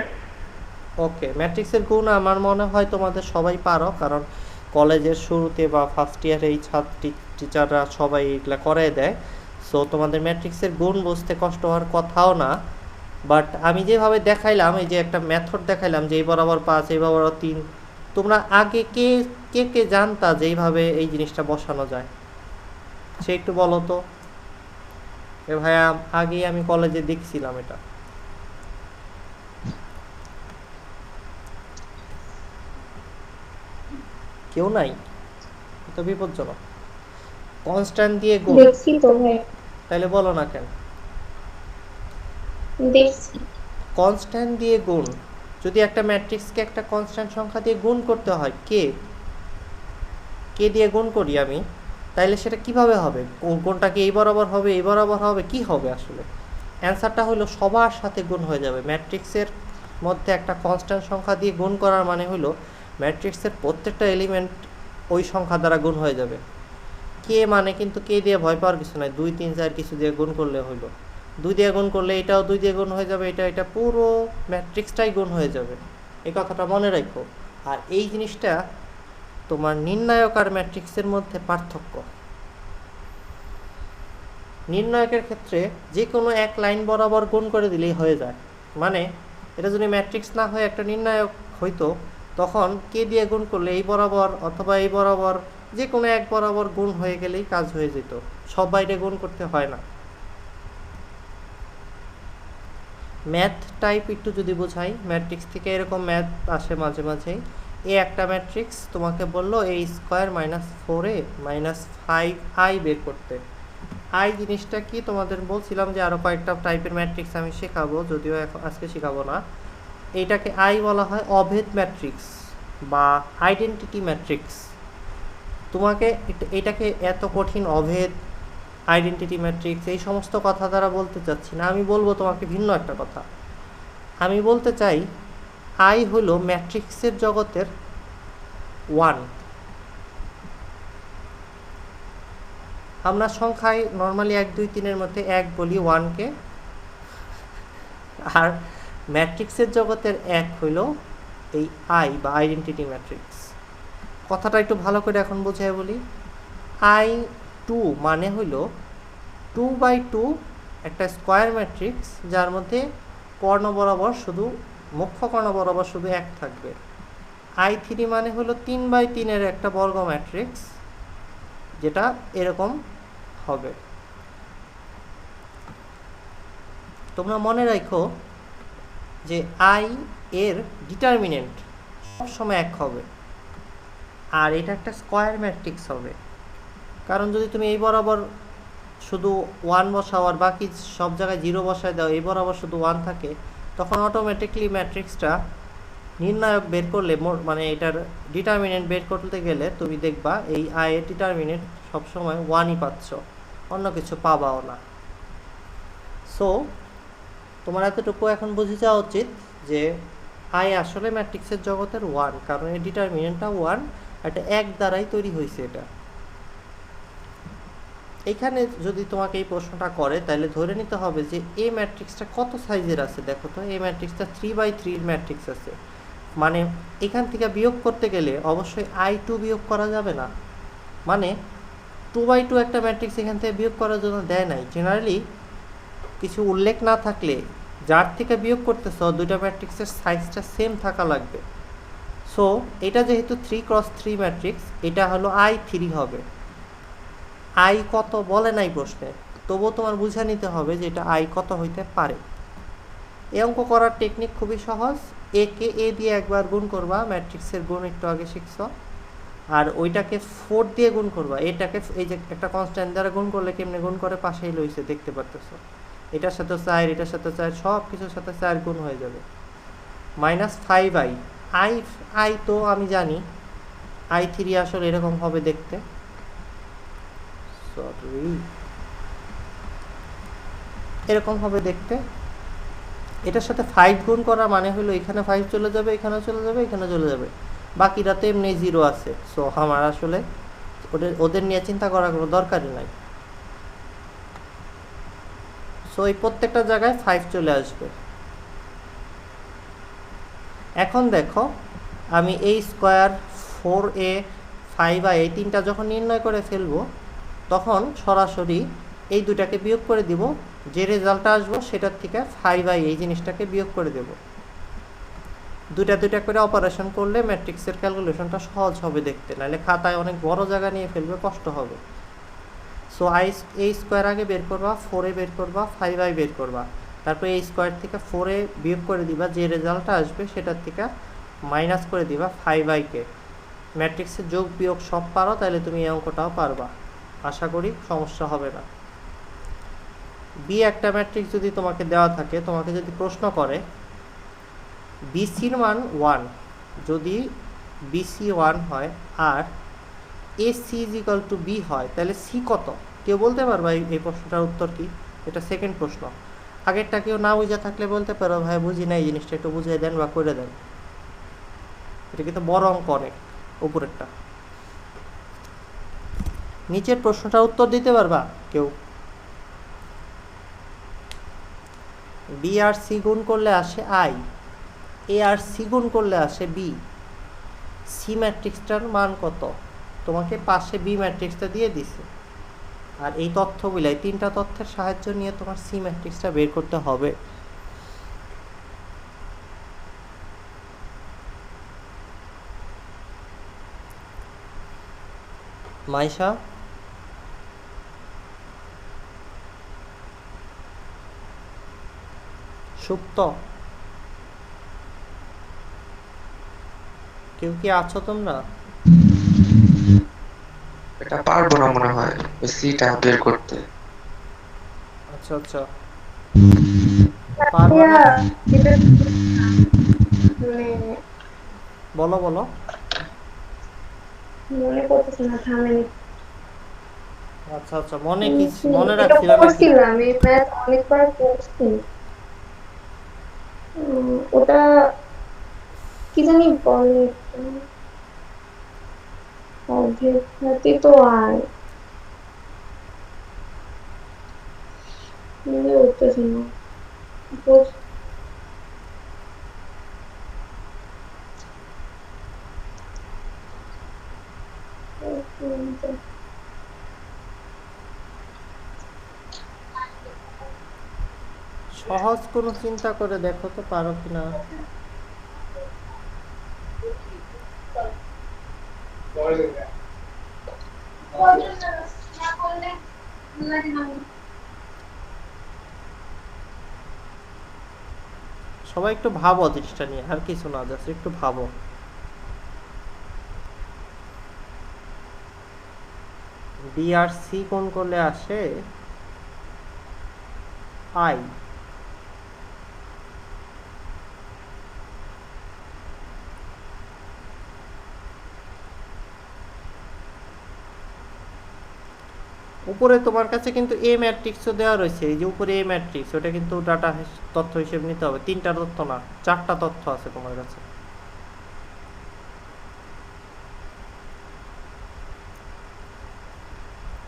ওকে, ম্যাট্রিক্সের গুণ আমার মনে হয় তোমাদের সবাই পারো, কারণ কলেজের শুরুতে বা ফার্স্ট ইয়ারে এই ছাত্রী টিচাররা সবাই এগুলা করে দেয়। সো তোমাদের ম্যাট্রিক্সের গুণ বুঝতে কষ্ট হওয়ার কথাও না। বাট আমি যেভাবে দেখাইলাম, এই যে একটা মেথড দেখাইলাম যে এই বরাবর 5 এই বরাবর 3, তোমরা আগে কে কে কে জানতা যে এইভাবে এই জিনিসটা বসানো যায়? সে একটু বলো তো। এ ভাইয়া আগেই আমি কলেজে দেখছিলাম এটা। কেউ নাই? তো বিপজ্জনক। কনস্ট্যান্ট দিয়ে গুণ, দেখছি তো ভাইয়া, তাহলে বলো না কেন? দেখছি। কনস্ট্যান্ট দিয়ে গুণ, যদি একটা ম্যাট্রিক্সকে একটা কনস্ট্যান্ট সংখ্যা দিয়ে গুণ করতে হয়, কে দিয়ে গুণ করি আমি, তাইলে সেটা কিভাবে হবে? কোনটা কি এই বরাবর হবে, এই বরাবর হবে, কি হবে আসলে? অ্যান্সারটা হলো সবার সাথে গুণ হয়ে যাবে। ম্যাট্রিক্সের মধ্যে একটা কনস্ট্যান্ট সংখ্যা দিয়ে গুণ করার মানে হলো ম্যাট্রিক্সের প্রত্যেকটা এলিমেন্ট ওই সংখ্যা দ্বারা গুণ হয়ে যাবে। কে মানে কিন্তু কে দিয়ে ভয় পাওয়ার কিছু নাই, 2 3 4 কিছু দিয়ে গুণ করলে হইলো। 2 দিয়ে গুণ করলে এটাও 2 দিয়ে গুণ হয়ে যাবে, এটা পুরো ম্যাট্রিক্সটাই গুণ হয়ে যাবে। এই কথাটা মনে রাখো। আর এই জিনিসটা তোমার নির্ণায়ক আর ম্যাট্রিক্সের মধ্যে পার্থক্য। নির্ণায়কের ক্ষেত্রে যে কোনো এক লাইন বরাবর গুণ করে দিলেই হয়ে যায়। মানে এটা যদি ম্যাট্রিক্স না হয়ে একটা নির্ণায়ক হইতো, তখন কে দিয়ে গুণ করলে এই বরাবর অথবা এই বরাবর যে কোনো এক বরাবর গুণ হয়ে গেলেই কাজ হয়ে যেত, সব বাইরে গুণ করতে হয় না। ম্যাথ টাইপ একটু যদি বোঝাই, ম্যাট্রিক্স থেকে এরকম ম্যাথ আসে মাঝে মাঝেই। এই একটা ম্যাট্রিক্স তোমাকে বললো a² - 4a - 5i বের করতে। আই জিনিসটা কি তোমাদের বলছিলাম যে আরও কয়েকটা টাইপের ম্যাট্রিক্স আমি শেখাবো, যদিও এখন আজকে শেখাবো না। এইটাকে আই বলা হয় অভেদ ম্যাট্রিক্স বা আইডেন্টিটি ম্যাট্রিক্স। তোমাকে এটাকে এত কঠিন অভেদ, আইডেন্টিটি ম্যাট্রিক্স এই সমস্ত কথা দ্বারা বলতে চাচ্ছি না। আমি বলবো তোমাকে ভিন্ন একটা কথা। আমি বলতে চাই আই হলো ম্যাট্রিক্সের জগতের 1। আমরা সংখ্যায় নর্মালি 1 2 3-এর মধ্যে 1 বলি 1-কে, আর ম্যাট্রিক্সের জগতের 1 হইল এই আই বা আইডেন্টিটি ম্যাট্রিক্স। কথাটা একটু ভালো করে এখন বুঝাই বলি। I2 মানে হইল 2/2 একটা স্কোয়ার ম্যাট্রিক্স, যার মধ্যে কর্ণ বরাবর শুধু মুখ্য কর্ণ বরাবর শুধু 1 থাকবে। I3 মানে হলো 3/3-এর একটা বর্গ ম্যাট্রিক্স, যেটা এরকম হবে। তোমরা মনে রাখো যে আই এর ডিটারমিনেন্ট সবসময় 1 হবে, আর এটা একটা স্কোয়ার ম্যাট্রিক্স হবে। কারণ যদি তুমি এই বরাবর শুধু 1 বসাও আর বাকি সব জায়গায় 0 বসায় দাও, এই বরাবর শুধু 1 থাকে, তখন অটোমেটিকলি ম্যাট্রিক্সটা নির্ণায়ক বের করলে মানে এটার ডিটারমিনেন্ট বের করতে গেলে তুমি দেখবা এই আই এর ডিটারমিনেন্ট সবসময় 1ই পাচ্ছ, অন্য কিছু পাবাও না। সো তোমার এতটুকু এখন বুঝে যাওয়া উচিত যে আই আসলে ম্যাট্রিক্সের জগতের 1, কারণ এর ডিটারমিনেন্টটা 1, এটা 1 দ্বারাই তৈরি হয়েছে। এটা এইখানে যদি তোমাকে এই প্রশ্নটা করে তাহলে ধরে নিতে হবে যে এই ম্যাট্রিক্সটা কত সাইজের আছে। দেখো তো, এই ম্যাট্রিক্সটা 3/3 ম্যাট্রিক্স আছে, মানে এখান থেকে বিয়োগ করতে গেলে অবশ্যই I2 বিয়োগ করা যাবে না। মানে 2/2 একটা ম্যাট্রিক্স এখান থেকে বিয়োগ করার জন্য দেয় নাই। জেনারেলি কিছু উল্লেখ না থাকলে যার থেকে বিয়োগ করতেছ দুইটা ম্যাট্রিক্সের সাইজটা সেম থাকা লাগবে। সো এটা যেহেতু 3x3 ম্যাট্রিক্স, এটা হলো I3 হবে। আই কত বলে নাই প্রশ্নে, তবুও তোমার বুঝে নিতে হবে যে এটা আই কত হইতে পারে। এই অঙ্ক করার টেকনিক খুবই সহজ। এ কে এ দিয়ে একবার গুণ করবা, ম্যাট্রিক্সের গুণ একটু আগে শিখছ, আর ওইটাকে 4 দিয়ে গুণ করবা। এটাকে এই যে একটা কনস্ট্যান্ট দ্বারা গুণ করলে কেমনে গুণ করে পাশেই লইছে দেখতে পারতেছ। এটার সাথে 4, এটার সাথে 4, সব কিছুর সাথে 4 গুণ হয়ে যাবে। -5i, আই তো আমি জানি I3 আসলে এরকম হবে দেখতে, এরকম হবে দেখতে। এটার সাথে 5 গুণ করা মানে হলো এখানে 5 চলে যাবে, এখানেও চলে যাবে, এখানেও চলে যাবে, বাকিটা তো এমনি 0 আছে। সো আমার আসলে ওদের নিয়ে চিন্তা করার কোনো দরকারই নাই। সো এই প্রত্যেকটা জায়গায় 5 চলে আসবে। এখন দেখো, আমি এই স্কোয়ার 4a 5i এই তিনটা যখন নির্ণয় করে ফেলবো, তখন সরাসরি এই দুটাকে বিয়োগ করে দিব, যে রেজাল্টটা আসবো সেটার থেকে 5i এই জিনিসটাকে বিয়োগ করে দেব। দুটা করে অপারেশন করলে ম্যাট্রিক্সের ক্যালকুলেশনটা সহজ হবে দেখতে, নাহলে খাতায় অনেক বড় জায়গা নিয়ে ফেলবে, কষ্ট হবে। সো এই স্কোয়ার আগে বের করবা, 4a বের করবা, 5i বের করবা, তারপরে এই স্কোয়ার থেকে 4a বিয়োগ করে দিবা, যে রেজাল্টটা আসবে সেটার থেকে মাইনাস করে দিবা 5i কে। ম্যাট্রিক্সের যোগ বিয়োগ সব পারো, তাহলে তুমি এই অঙ্কটাও পারবা, আশা করি সমস্যা হবে না। বি একটা ম্যাট্রিক্স যদি তোমাকে দেওয়া থাকে, তোমাকে যদি প্রশ্ন করে বিসির মান 1, যদি বিসি 1 হয় আর এসি = বি হয়, তাহলে সি কত? কেউ বলতে পারবা এই প্রশ্নটার উত্তর কি? এটা সেকেন্ড প্রশ্ন। আগেরটা কেউ না বুঝে থাকলে বলতে পারো, ভাই বুঝি না, এই জিনিসটা একটু বুঝিয়ে দেন বা করে দেন। এটা কিন্তু বড় অঙ্ক অনেক, উপরেরটা। নিচের প্রশ্নটার উত্তর দিতে পারবা কেউ? বি আর সি গুণ করলে আসে আই, এ আর সি গুণ করলে আসে বি। সি ম্যাট্রিক্সটার মান কত? তোমাকে পাশে বি ম্যাট্রিক্সটা দিয়ে দিছে, আর এই তথ্যগুলো, এই তিনটা তথ্যের সাহায্য নিয়ে তোমার সি ম্যাট্রিক্সটা বের করতে হবে। মাইশা, সুপ্ত, কেউ কি আছো তোমরা? এটা পারবো না মনে হয় ওই সিটা বের করতে। আচ্ছা আচ্ছা, পারবা না? বলো বলো। মনে পড়তেছে না, থামেনি। আচ্ছা আচ্ছা, মনে কি মনে রাখছিলাম নাকি? আমি ম্যাথ অনেকবার পড়ছি। ওটা কি জানি বলে, অভিক্ষাতি আর মনে উঠতেছে না। সহজ কোনো চিন্তা করে দেখো তো, পারো কিনা। সবাই একটু ভাবো জিনিসটা নিয়ে, আর কিছু না, জাস্ট একটু ভাবো। বি আর সি কোন করলে আসে আই। উপরে তোমার কাছে কিন্তু এ ম্যাট্রিক্সও দেওয়া রয়েছে, এই যে উপরে এ ম্যাট্রিক্স, ওটা কিন্তু ডাটা তথ্য হিসেবে নিতে হবে। 3টা তথ্য না, 4টা তথ্য আছে তোমার কাছে।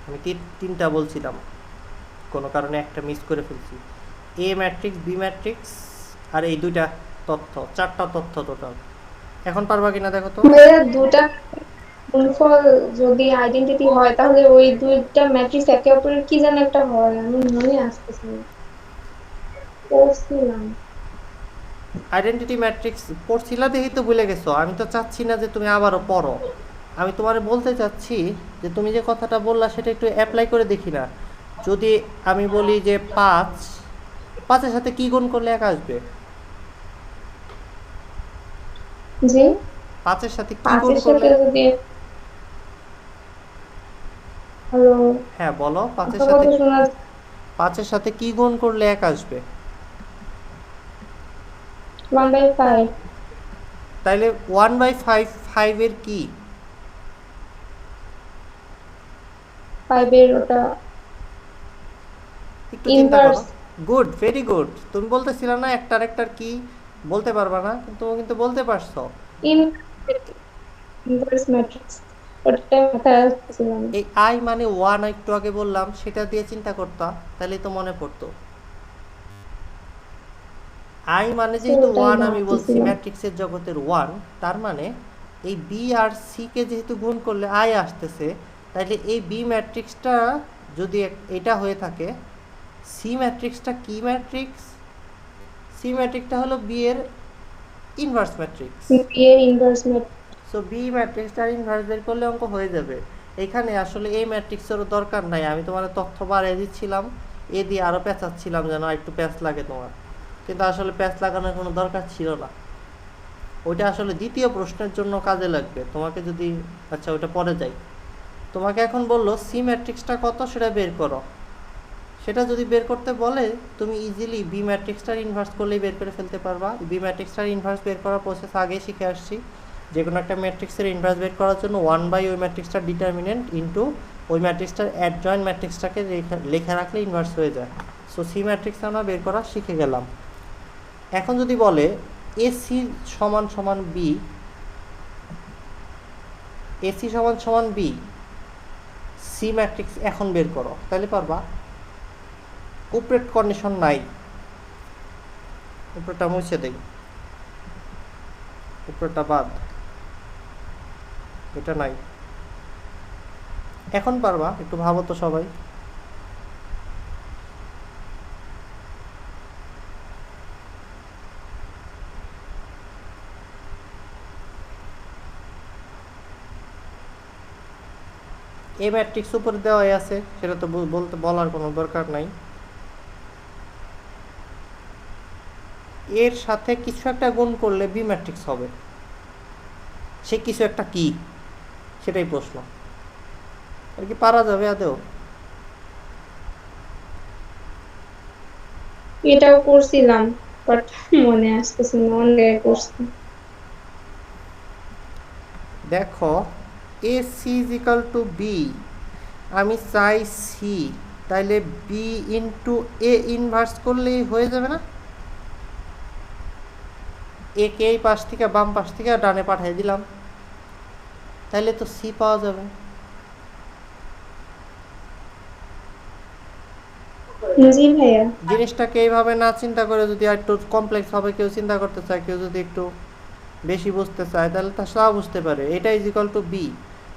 আমি 3টা বলছিলাম, কোনো কারণে একটা মিস করে ফেলছি। এ ম্যাট্রিক্স, বি ম্যাট্রিক্স, আর এই 2টা তথ্য, 4টা তথ্য টোটাল। এখন পারবা কিনা দেখো তো। ভাইয়া দুটা গুণফল যদি আইডেন্টিটি হয় তাহলে ওই দুইটা ম্যাট্রিক্স একে অপরের কি যেন একটা হয়, আমি মনে আসতেছে না, পড়ছিলাম। আইডেন্টিটি ম্যাট্রিক্স পড়ছিলা দেখেই তো ভুলে গেছো। আমি তো চাচ্ছি না যে তুমি আবারও পড়ো, আমি তোমারে বলতে চাচ্ছি যে তুমি যে কথাটা বললা সেটা একটু অ্যাপ্লাই করে দেখি না। যদি আমি বলি যে 5-5-এর সাথে কি গুণ করলে 1 আসবে? জি, 5-এর সাথে কি গুণ 5-এর করলে? সাথে যদি, হ্যালো, হ্যাঁ বলো, 5-এর আপনার সাথে, কথা শোনা, 5-এর সাথে কি গুণ করলে 1 আসবে? 1/5। তাইলে 1/5, 5-এর কি? 5-এর ওটা একটু চিন্তা করো। ইনভার্স। Good, very good. তুমি বলতেছিলে না একটার একটার কি বলতে পারবা না, কিন্তু তুমি কিন্তু বলতে পারছো। ইনভার্স ম্যাট্রিক্স, ওটা মাথায় আসছিল না। এই আই মানে 1 একটু আগে বললাম, সেটা দিয়ে চিন্তা করতা, তাহলেই তো মনে পড়তো। আই মানে তো যেহেতু ওটাই 1, আমি বলছি ভাবতেছিলাম। ম্যাট্রিক্সের জগতের 1, তার মানে এই বি আর সি কে যেহেতু গুণ করলে আই আসতেছে, তাহলে এই বি ম্যাট্রিক্সটা যদি এটা হয়ে থাকে, সি ম্যাট্রিক্সটা কি ম্যাট্রিক্স? সি ম্যাট্রিক্সটা হলো বি এর ইনভার্স ম্যাট্রিক্স। এর ইনভার্স ম্যাট্রিক্স। সো বি ম্যাট্রিক্সটার ইনভার্স বের করলে অঙ্ক হয়ে যাবে। এখানে আসলে এই ম্যাট্রিক্সেরও দরকার নাই, আমি তোমার তথ্য বাড়িয়ে দিচ্ছিলাম, এ দিয়ে আরও পেঁচাচ্ছিলাম যেন একটু প্যাঁচ লাগে তোমার, কিন্তু আসলে প্যাঁচ লাগানোর কোনো দরকার ছিল না। ওইটা আসলে দ্বিতীয় প্রশ্নের জন্য কাজে লাগবে তোমাকে যদি, আচ্ছা ওইটা পরে যাই। তোমাকে এখন বললো সি ম্যাট্রিক্সটা কত সেটা বের করো। সেটা যদি বের করতে বলে, তুমি ইজিলি বি ম্যাট্রিক্সটার ইনভার্স করলেই বের করে ফেলতে পারবা। বি ম্যাট্রিক্সটার ইনভার্স বের করার প্রসেস আগেই শিখে আসছি। যে কোনো একটা ম্যাট্রিক্সের ইনভার্স বের করার জন্য 1/, ওই ম্যাট্রিক্সটার ডিটারমিনেন্ট ইন্টু ওই ম্যাট্রিক্সটার অ্যাডজয়েন্ট ম্যাট্রিক্সটাকে লেখা রাখলে ইনভার্স হয়ে যায়। সো সি ম্যাট্রিক্স আমরা বের করা শিখে গেলাম। এখন যদি বলে এসি সমান সমান বি, এসি সমান সমান বি, সি ম্যাট্রিক্স এখন বের করো, তাহলে পারবা? উপরের কন্ডিশন নাই, উপরেটা মুছে দেই, উপরেটা বাদ, এটা নাই। এখন পারবা? একটু ভাবো তো সবাই। এ ম্যাট্রিক্স উপরে দেওয়াই আছে, সেটা তো বলতে বলার কোনো দরকার নাই। এর সাথে কিছু একটা গুণ করলে বি ম্যাট্রিক্স হবে, সে কিছু একটা কি, সেটাই প্রশ্ন। আর কি পারা যাবে আদৌ? এটাও করছিলাম, বাট মনে আসতেছে না, অনেক আগে করছি। দেখো, A C is equal to B, আমি চাই সি, তাইলে বি ইন্টু এ ইনভার্স করলেই হয়ে যাবে না? এ কে এই পাশ থেকে বাম পাশ থেকে ডানে পাঠিয়ে দিলাম, তাইলে তো সি পাওয়া যাবে। জি ভাইয়া। জিনিসটাকে এইভাবে না চিন্তা করে যদি একটু কমপ্লেক্স হবে কেউ চিন্তা করতে চায়, কেউ যদি একটু বেশি বুঝতে চায়, তাহলে তা সব বুঝতে পারে। এটা ইজ ইকাল টু বি,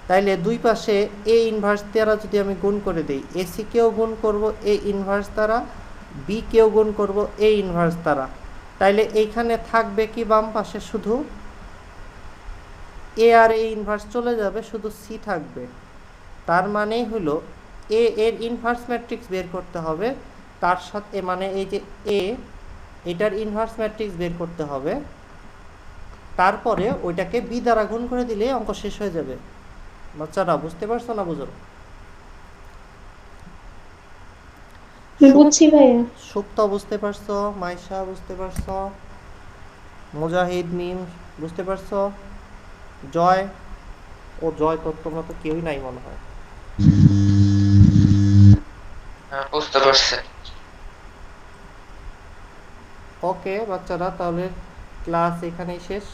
তাইলে দুই পাশে এ ইনভার্স দ্বারা যদি আমি গুণ করে দিই, এসি কেও গুণ করব এ ইনভার্স দ্বারা, বি কেও গুণ করব এ ইনভার্স দ্বারা, তাইলে এইখানে থাকবে কি বাম পাশে শুধু এ আর এ ইনভার্স চলে যাবে, শুধু সি থাকবে। তার মানেই হলো এ এর ইনভার্স ম্যাট্রিক্স বের করতে হবে, তার সাথে মানে এই যে এ এটার ইনভার্স ম্যাট্রিক্স বের করতে হবে, তারপরে ওইটাকে বি দ্বারা গুণ করে দিলে অঙ্ক শেষ হয়ে যাবে। বাচ্চারা বুঝতে পারছো না বুঝো? বুঝছি ভাইয়া। সুপ্ত বুঝতে পারছো? মাইশা বুঝতে পারছো? মুজাহিদ মিম বুঝতে পারছো? জয় ও জয় তো তোমরা তো কেউই নাই মনে হয়। হ্যাঁ, বুঝতে পারছি। ওকে বাচ্চারা, তাহলে ক্লাস এখানেই শেষ।